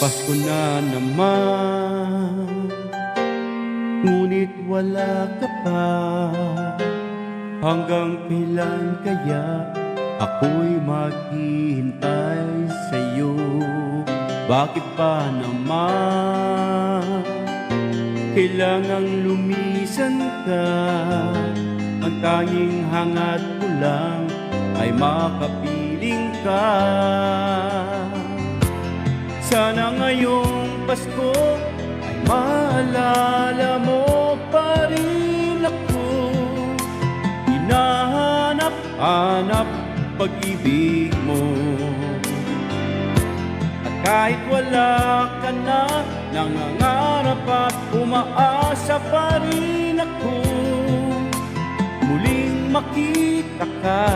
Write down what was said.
Pasko na naman, ngunit wala ka pa. Hanggang kailan kaya ako'y maghihintay sa'yo? Bakit pa naman kailangang lumisan ka? Ang tanging hangat ko lang ay makapiling ka. Sana ngayong Pasko ay maalala mo pa rin ako. Hinahanap-hanap pag-ibig mo. At kahit wala ka na, nangangarap at umaasa pa rin ako muling makita ka.